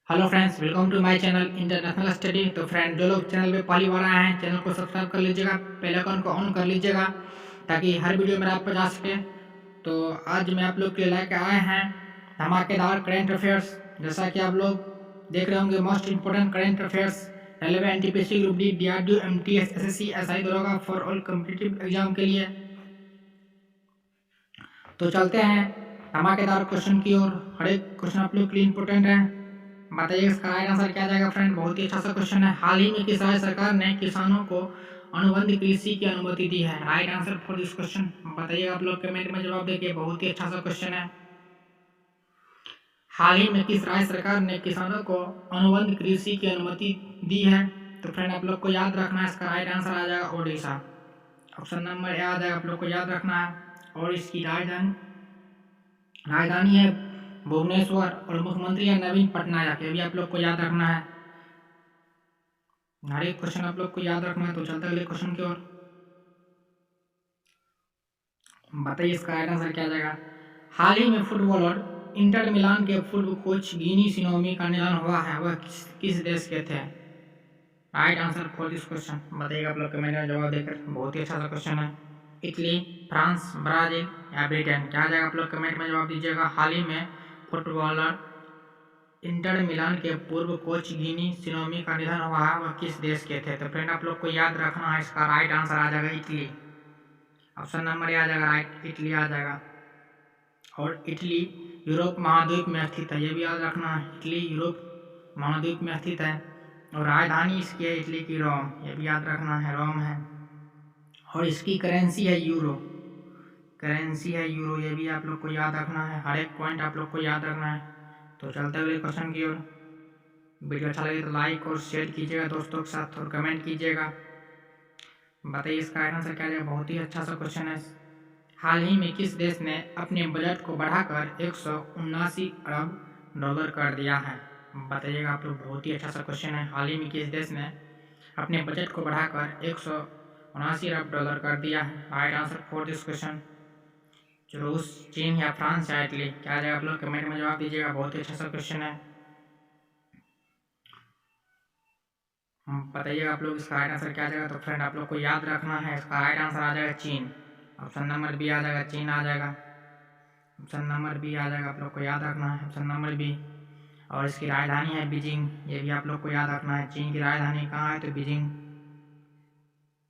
Hello friends, welcome to my channel international study. तो friend, जो लोग चैनल पे पहली बार आए हैं, चैनल को सब्सक्राइब कर लीजिएगा, बेल आइकन को ऑन कर लीजिएगा ताकि हर वीडियो मेरा आप पर जा सके। तो आज मैं आप लोग के लिए लेकर आए हैं धमाकेदार करेंट अफेयर्स। जैसा कि आप लोग देख रहे होंगे, most important current affairs railway NTPC group D, DRDO, MTS, SSC, SI दरोगा फॉर ऑल कॉम्पिटिटिव एग्जाम के लिए। तो चलते हैं धमाकेदार क्वेश्चन की ओर। हर एक क्वेश्चन आप लोग के लिए इंपॉर्टेंट है। बताइए इसका राइट आंसर क्या जाएगा फ्रेंड। बहुत ही अच्छा सा क्वेश्चन है। हाल ही में किस राज्य सरकार ने किसानों को अनुबंध कृषि की अनुमति दी है? Right answer for this question बताइए आप लोग कमेंट में जवाब देके। बहुत ही अच्छा सा क्वेश्चन है। हाल ही में किस राज्य सरकार ने किसानों को अनुबंध कृषि की अनुमति दी है? तो फ्रेंड, आप लोग को याद रखना है, इसका राइट आंसर आ जाएगा ओडिशा। ऑप्शन नंबर ए आ जाएगा, आप लोग को याद रखना है। और इसकी राजधानी है भुवनेश्वर और मुख्यमंत्री है नवीन पटनायक। ये भी आप लोग को याद रखना है। हर एक क्वेश्चन आप लोग को याद रखना है। तो चलते अगले क्वेश्चन की ओर। बताइए इसका राइट आंसर क्या जाएगा। हाल ही में फुटबॉलर इंटर मिलान के पूर्व कोच गिनी सिनोमी का निधन हुआ है। वह किस देश के थे? Right answer for this question बताइएगा आप लोग कमेंट में जवाब देकर। बहुत ही अच्छा सा क्वेश्चन है। इटली, फ्रांस, ब्राजील या ब्रिटेन, क्या जाएगा आप लोग कमेंट में जवाब दीजिएगा। हाल ही में फुटबॉलर इंटर मिलान के पूर्व कोच गिनी सिनोमी का निधन हुआ है। वह किस देश के थे? तो फ्रेंड, आप लोग को याद रखना है, इसका राइट आंसर आ जाएगा इटली। ऑप्शन नंबर ए आ जाएगा, राइट इटली आ जाएगा। और इटली यूरोप महाद्वीप में स्थित है। ये भी याद रखना है, इटली यूरोप महाद्वीप में स्थित है। और राजधानी इसकी है इटली की रोम। ये भी याद रखना है, रोम है। और इसकी करेंसी है यूरो। करेंसी है यूरो। ये भी आप लोग को याद रखना है। हर एक पॉइंट आप लोग को याद रखना है। तो चलते हुए क्वेश्चन की ओर। वीडियो अच्छा लगे तो लाइक और शेयर कीजिएगा दोस्तों के साथ और कमेंट कीजिएगा। बताइए इसका आंसर क्या है। बहुत ही अच्छा सा क्वेश्चन है। हाल ही में किस देश ने अपने बजट को बढ़ाकर 179 अरब डॉलर कर दिया है? बताइएगा आप लोग। बहुत ही अच्छा सा क्वेश्चन है। हाल ही में किस देश ने अपने बजट को बढ़ाकर 179 अरब डॉलर कर दिया है? Right answer for this question रूस, चीन या फ्रांस या इटली, क्या जाएगा आप लोग कमेंट में जवाब दीजिएगा। बहुत ही अच्छा सा क्वेश्चन है। बताइएगा आप लोग इसका राइट आंसर क्या जाएगा। तो फ्रेंड, आप लोग को याद रखना है, इसका राइट आंसर आ जाएगा चीन। ऑप्शन नंबर बी आ जाएगा, चीन आ जाएगा। ऑप्शन नंबर बी आ जाएगा, आप लोग को याद रखना है, ऑप्शन नंबर बी। और इसकी राजधानी है बीजिंग। ये भी आप लोग को याद रखना है। चीन की राजधानी कहाँ है? तो बीजिंग,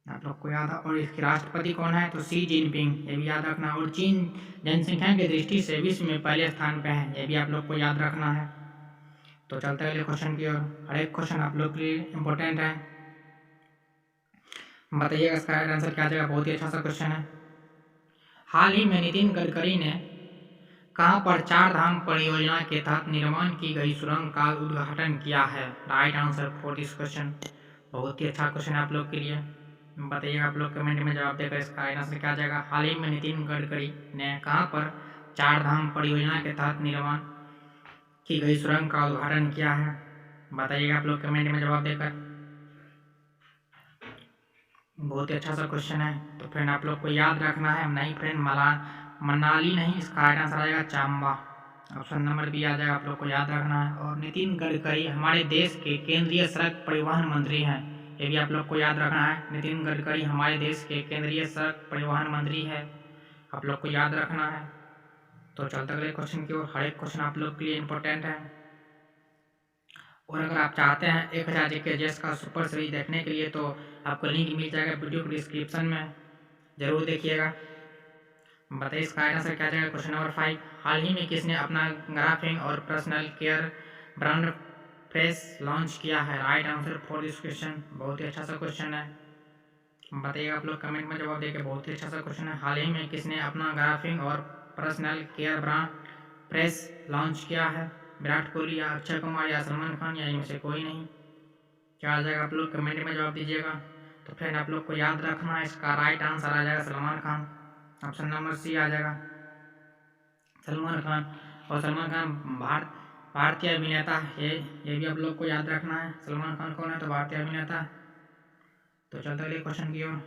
आप लोग को याद है। और इसके राष्ट्रपति कौन है? तो शी जिनपिंग। ये भी याद रखना है। और चीन जनसंख्या की दृष्टि से विश्व में पहले स्थान पे है। ये भी आप लोग को याद रखना है। तो चलते हैं अगले क्वेश्चन की ओर। हर एक क्वेश्चन आप लोग के लिए इम्पोर्टेंट है। बताइएगा इसका राइट आंसर क्या जाएगा। बहुत ही अच्छा सा क्वेश्चन है। हाल ही में नितिन गडकरी ने कहां पर चार धाम परियोजना के तहत निर्माण की गई सुरंग का उद्घाटन किया है? Right answer for this question. बहुत ही अच्छा क्वेश्चन है आप लोग के लिए। बताइएगा आप लोग कमेंट में जवाब देकर इसका राइट आंसर क्या जाएगा। हाल ही में नितिन गडकरी ने कहां पर चार धाम परियोजना के तहत निर्माण की गई सुरंग का उद्घाटन किया है? बताइएगा आप लोग कमेंट में जवाब देकर। बहुत ही अच्छा सा क्वेश्चन है। तो फ्रेंड, आप लोग को याद रखना है। नहीं फ्रेंड, मनाली नहीं, इसका राइट आंसर आएगा चांबा। ऑप्शन नंबर बी आ जाएगा, आप लोग को याद रखना है। और नितिन गडकरी हमारे देश के केंद्रीय सड़क परिवहन मंत्री हैं। ये भी आप लोग को याद रखना है। नितिन गडकरी हमारे देश के केंद्रीय सड़क परिवहन मंत्री है। आप लोग को याद रखना है। तो चलते अगले क्वेश्चन की ओर। हर एक क्वेश्चन आप लोग के लिए इंपॉर्टेंट है। और अगर आप चाहते हैं 1000 जीके का सुपर सीरीज देखने के लिए, तो आपको लिंक मिल जाएगा वीडियो के डिस्क्रिप्शन में, जरूर देखिएगा। बताइए इसका आंसर क्या जाएगा। Question number 5। हाल ही में किसने अपना ग्राफिंग और personal care brand fresh launch किया है? Right answer for this question. बहुत ही अच्छा सा क्वेश्चन है। बताइएगा आप लोग कमेंट में जवाब देकर। बहुत ही अच्छा सा क्वेश्चन है। हाल ही में किसने अपना ग्राफिंग और personal care brand fresh launch किया है? विराट कोहली या अक्षय कुमार या सलमान खान या इनमें से कोई नहीं, क्या आ जाएगा? आप लोग कमेंट में जवाब दीजिएगा। तो फ्रेंड, आप लोग को याद रखना है, इसका राइट आंसर आ जाएगा Salman Khan. Option number c आ जाएगा, सलमान खान। और सलमान खान भारतीय अभिनेता है। ये भी आप लोग को याद रखना है। सलमान खान कौन है? तो भारतीय अभिनेता। तो चलते अगले क्वेश्चन की ओर।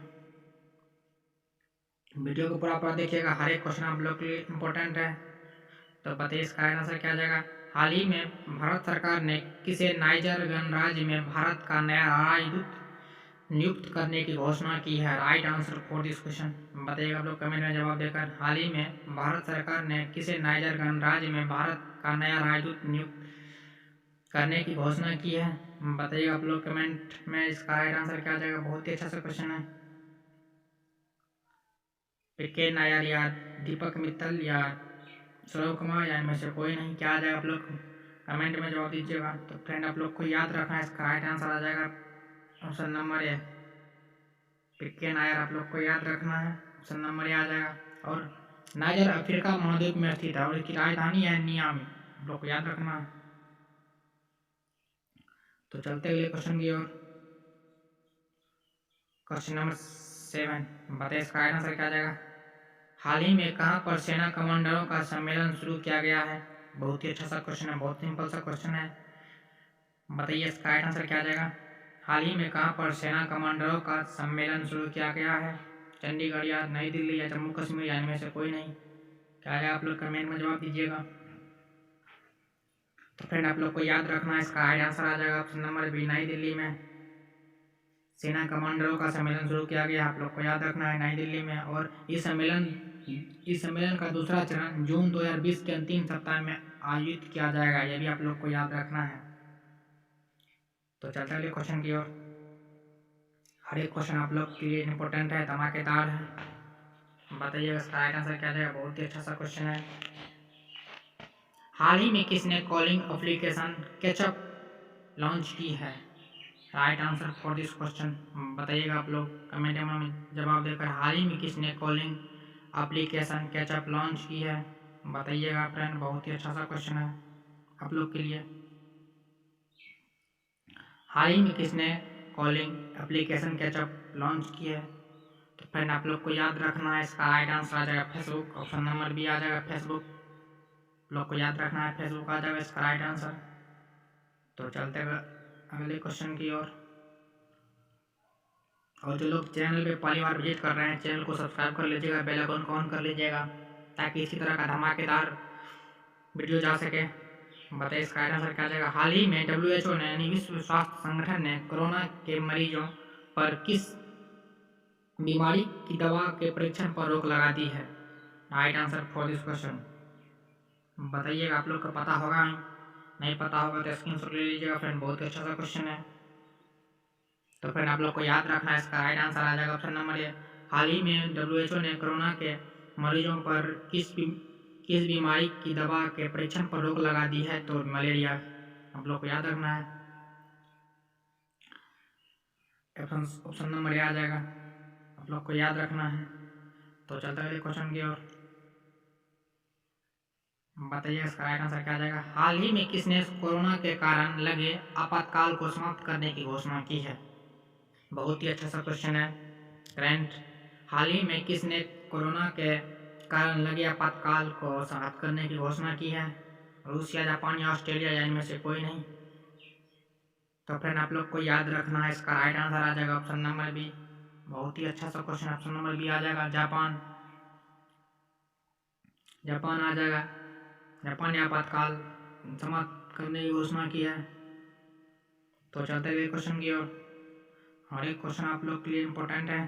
वीडियो को पूरा देखिएगा। हर एक क्वेश्चन आप लोग के लिए इम्पोर्टेंट है। तो बताइए इसका आंसर क्या आ जाएगा। हाल ही में भारत सरकार ने किसे नाइजर गणराज्य में भारत का नया राजदूत नियुक्त करने की घोषणा की है? Right answer for this question बताइएगा आप लोग कमेंट में जवाब देकर। हाल ही में भारत सरकार ने किसे नाइजर गणराज्य में भारत का नया राजदूत नियुक्त करने की घोषणा की है? बताइएगा आप लोग कमेंट में। इसका राइट आंसर क्या आ जाएगा? बहुत ही अच्छा सा क्वेश्चन है। पीके नायर या दीपक मित्तल या सौरभ कुमार या इनमें से कोई नहीं, क्या आ जाएगा? आप लोग कमेंट में जवाब दीजिएगा। तो फ्रेंड आप लोग को याद रखना है, इसका राइट आंसर आ जाएगा ऑप्शन नंबर ए, पीके नायर। आप लोग को याद रखना है, ऑप्शन नंबर ए आ जाएगा। और नाइजर अफ्रीका महाद्वीप में स्थित है और इसकी राजधानी है नियामी, आप लोग को याद रखना है। तो चलते अगले क्वेश्चन की ओर। क्वेश्चन नंबर 7 बताइए इसका राइट आंसर क्या आ जाएगा? हाल ही में कहां पर सेना कमांडरों का सम्मेलन शुरू किया गया है? बहुत ही अच्छा सा क्वेश्चन है, बहुत सिंपल सा क्वेश्चन है। बताइए इसका राइट आंसर क्या आ जाएगा? हाल ही में कहां पर सेना कमांडरों का सम्मेलन शुरू किया गया है? चंडीगढ़ या नई दिल्ली या जम्मू कश्मीर या इनमें से कोई नहीं, क्या है? आप लोग कमेंट में जवाब दीजिएगा। तो फ्रेंड आप लोग को याद रखना है, इसका राइट आंसर आ जाएगा ऑप्शन नंबर बी, नई दिल्ली में सेना कमांडरों का सम्मेलन शुरू किया गया। आप लोग को याद रखना है नई दिल्ली में। और इस सम्मेलन का दूसरा चरण जून 2020 के अंतिम सप्ताह में आयोजित किया जाएगा, यह भी आप लोग को याद रखना है। तो चलते अगले क्वेश्चन की ओर। हर एक क्वेश्चन आप लोग के लिए इम्पोर्टेंट है, धमाकेदार है। बताइएगा इसका राइट आंसर क्या जाएगा? बहुत ही अच्छा सा क्वेश्चन है। हाल ही में किसने कॉलिंग एप्लीकेशन केचअप लॉन्च की है? Right answer for this question बताइएगा आप लोग कमेंट में जवाब देकर। हाल ही में किसने कॉलिंग एप्लीकेशन केचअप लॉन्च की है? बताइएगा फ्रेंड, बहुत ही अच्छा सा क्वेश्चन है आप लोग के लिए। हाल ही में किसने कॉलिंग एप्लीकेशन केचअप लॉन्च की है? तो फ्रेंड आप लोग को याद रखना है, इसका राइट आंसर आ जाएगा फेसबुक, ऑप्शन नंबर बी आ जाएगा फेसबुक। लोग को याद रखना है, फेसबुक आ जाएगा इसका राइट आंसर। तो चलते अगले क्वेश्चन की ओर। और जो लोग चैनल पे पहली बार विजिट कर रहे हैं, चैनल को सब्सक्राइब कर लीजिएगा, बेल आइकन को ऑन कर लीजिएगा ताकि इसी तरह का धमाकेदार वीडियो जा सके। बताइए इसका राइट आंसर क्या आ जाएगा? हाल ही में WHO ने यानी विश्व स्वास्थ्य संगठन ने कोरोना के मरीजों पर किस बीमारी की दवा के परीक्षण पर रोक लगा दी है? Right answer for this question बताइएगा। आप लोग को पता होगा, नहीं पता होगा तो स्क्रीनशॉट ले लीजिएगा फ्रेंड, बहुत अच्छा सा क्वेश्चन है। तो फ्रेंड आप लोग को याद रखना है, इसका राइट आंसर आ जाएगा ऑप्शन नंबर ए। हाल ही में WHO ने कोरोना के मरीजों पर किस बीमारी की दवा के परीक्षण पर रोक लगा दी है? तो मलेरिया, आप लोग को याद रखना है, ऑप्शन नंबर ए आ जाएगा, आप लोग को याद रखना है। तो चलते हैं क्वेश्चन की ओर। बताइए इसका राइट आंसर क्या आ जाएगा? हाल ही में किसने कोरोना के कारण लगे आपातकाल को समाप्त करने की घोषणा की है? बहुत ही अच्छा सा क्वेश्चन है फ्रेंड। हाल ही में किसने कोरोना के कारण लगे आपातकाल को समाप्त करने की घोषणा की है? रूस या जापान या ऑस्ट्रेलिया या इनमें से कोई नहीं। तो फ्रेंड आप लोग को याद रखना है, इसका राइट आंसर आ जाएगा ऑप्शन नंबर बी। बहुत ही अच्छा सा क्वेश्चन, ऑप्शन नंबर बी आ जाएगा, जापान। जापान आ जाएगा, जापान ने आपातकाल समाप्त करने की घोषणा की है। तो चलते हुए क्वेश्चन की ओर। हर एक क्वेश्चन आप लोग के लिए इम्पोर्टेंट है,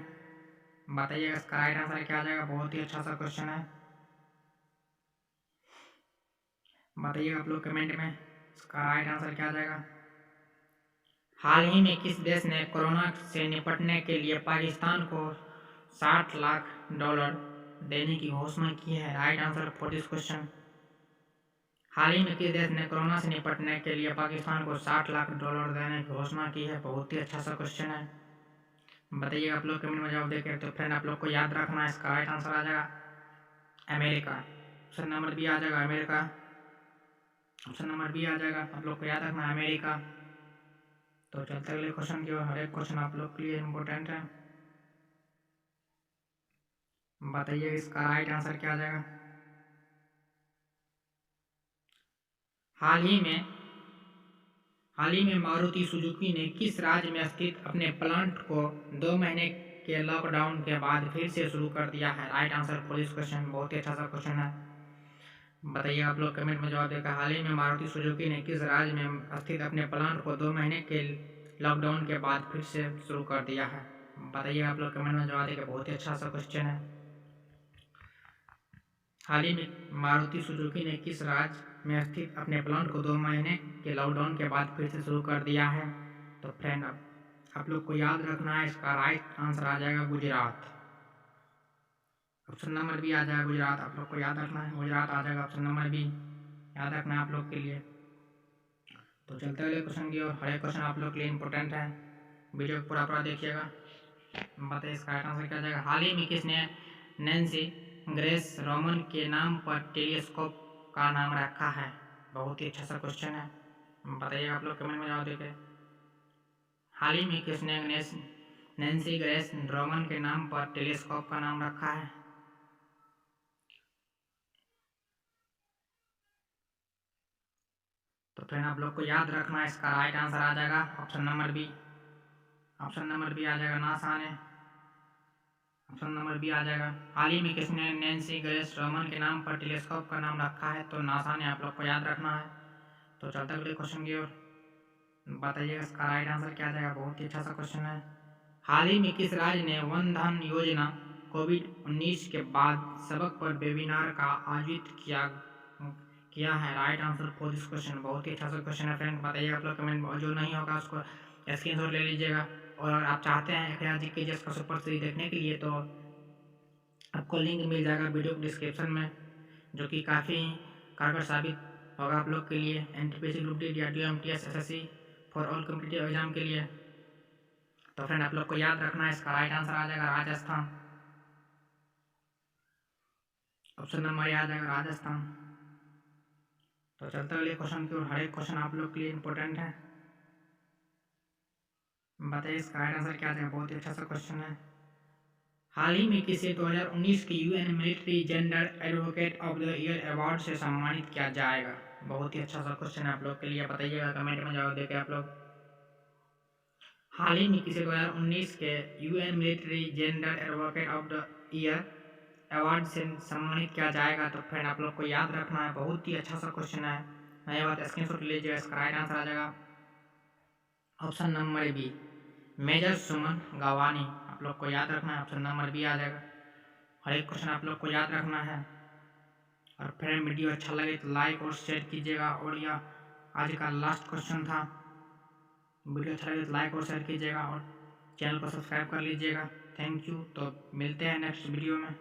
बताइएगा इसका राइट आंसर क्या आ जाएगा? बहुत ही अच्छा सा क्वेश्चन है, बताइएगा आप लोग कमेंट में, इसका राइट आंसर क्या आ जाएगा? हाल ही में किस देश ने कोरोना से निपटने के लिए पाकिस्तान को $60 लाख देने की घोषणा की है? Right answer for this question. हाल ही में किस देश ने कोरोना से निपटने के लिए पाकिस्तान को $60 लाख देने की घोषणा की है? बहुत ही अच्छा सा क्वेश्चन है, बताइए आप लोग कमेंट में जवाब देकर। तो फ्रेंड आप लोग को याद रखना है, इसका राइट आंसर आ जाएगा अमेरिका, ऑप्शन नंबर बी आ जाएगा, अमेरिका, ऑप्शन नंबर बी आ जाएगा, आप लोग को याद रखना है अमेरिका। तो चलते अगले क्वेश्चन की ओर। हर एक क्वेश्चन आप लोग के लिए इम्पोर्टेंट है, बताइए इसका राइट आंसर क्या आ जाएगा? हाल ही में मारुति सुजुकी ने किस राज्य में स्थित अपने प्लांट को 2 महीने के लॉकडाउन के बाद फिर से शुरू कर दिया है? Right answer for this question, बहुत ही अच्छा सा क्वेश्चन है, बताइए आप लोग कमेंट में जवाब देकर। हाल ही में मारुति सुजुकी ने किस राज्य में स्थित अपने प्लांट को 2 महीने के लॉकडाउन के बाद फिर से शुरू कर दिया है? बताइए आप लोग कमेंट में जवाब देकर। बहुत ही अच्छा सा क्वेश्चन है। हाल ही में मारुति सुजुकी ने किस राज्य में स्थित अपने प्लांट को 2 महीने के लॉकडाउन के बाद फिर से शुरू कर दिया है? तो फ्रेंड आप लोग को याद रखना है, इसका राइट आंसर आ जाएगा गुजरात। ऑप्शन नंबर बी आ जाएगा गुजरात। आप लोग को याद रखना है, गुजरात आ जाएगा ऑप्शन नंबर बी, याद रखना है आप लोग के लिए। तो चलते अगले क्वेश्चन की ओर। हर एक क्वेश्चन आप लोग के लिए इंपॉर्टेंट है, वीडियो को पूरा देखिएगा। बताइए इसका राइट आंसर क्या आ जाएगा। हाल ही में किसने नैन्सी ग्रेस रोमन के नाम पर टेलीस्कोप का नाम रखा है? बहुत ही अच्छा सा क्वेश्चन है, बताइए आप लोग कमेंट में जवाब देके। हाल ही में किसने नैन्सी ग्रेस रोमन के नाम पर टेलीस्कोप का नाम रखा है? तो फ्रेंड आप लोग को याद रखना है, इसका राइट आंसर आ जाएगा option number b. Option number b आ जाएगा, नासा ने। ऑप्शन नंबर बी आ जाएगा। हाल ही में किसने नैन्सी ग्रेस रोमन के नाम पर टेलीस्कोप का नाम रखा है? तो नासा ने, आप लोग को याद रखना है। तो चलते अगले क्वेश्चन की ओर। बताइएगा इसका राइट आंसर क्या आ जाएगा। बहुत ही अच्छा सा क्वेश्चन है। हाल ही में किस राज्य ने वन धन योजना कोविड-19 के बाद सबक पर वेबिनार का आयोजित किया है? Right answer for this question. बहुत ही अच्छा सा क्वेश्चन है फ्रेंड, बताइए आप लोग कमेंट में। जो नहीं होगा उसको स्क्रीनशॉट ले लीजिएगा। और अगर आप चाहते हैं KJS का सुपर सीरीज देखने के लिए तो आपको लिंक मिल जाएगा वीडियो डिस्क्रिप्शन में, जो कि काफ़ी कारगर साबित होगा आप लोग के लिए NTPC group D, DRDO, MTS, SSC for all competitive exam के लिए। तो फ्रेंड आप लोग को याद रखना है, इसका राइट आंसर आ जाएगा राजस्थान। ऑप्शन नंबर आ जाएगा राजस्थान। तो चलते अगले क्वेश्चन की ओर। हर एक क्वेश्चन आप लोग के लिए इंपॉर्टेंट है, बताइए इसका राइट आंसर क्या आ जाएगा। बहुत ही अच्छा सा क्वेश्चन है। हाल ही में किसे 2019 के UN military gender advocate of the year award से सम्मानित किया जाएगा? बहुत ही अच्छा सा क्वेश्चन है आप लोग के लिए, बताइएगा कमेंट में जवाब देके आप लोग। हाल ही में किसे 2019 के UN military gender advocate of the year award से सम्मानित किया जाएगा? तो फ्रेंड आप लोग को याद रखना है, बहुत ही अच्छा सा क्वेश्चन है। नया बात स्क्रीनशॉट लीजिएगा, इसका राइट आंसर आ जाएगा ऑप्शन नंबर बी, मेजर सुमन गवानी। आप लोग को याद रखना है, ऑप्शन नंबर बी आ जाएगा। हर एक क्वेश्चन आप लोग को याद रखना है। और फ्रेंड वीडियो अच्छा लगे तो लाइक और शेयर कीजिएगा। और यह आज का लास्ट क्वेश्चन था। वीडियो अच्छा लगे तो लाइक और शेयर कीजिएगा और चैनल को सब्सक्राइब कर लीजिएगा। Thank you. तो मिलते हैं नेक्स्ट वीडियो में।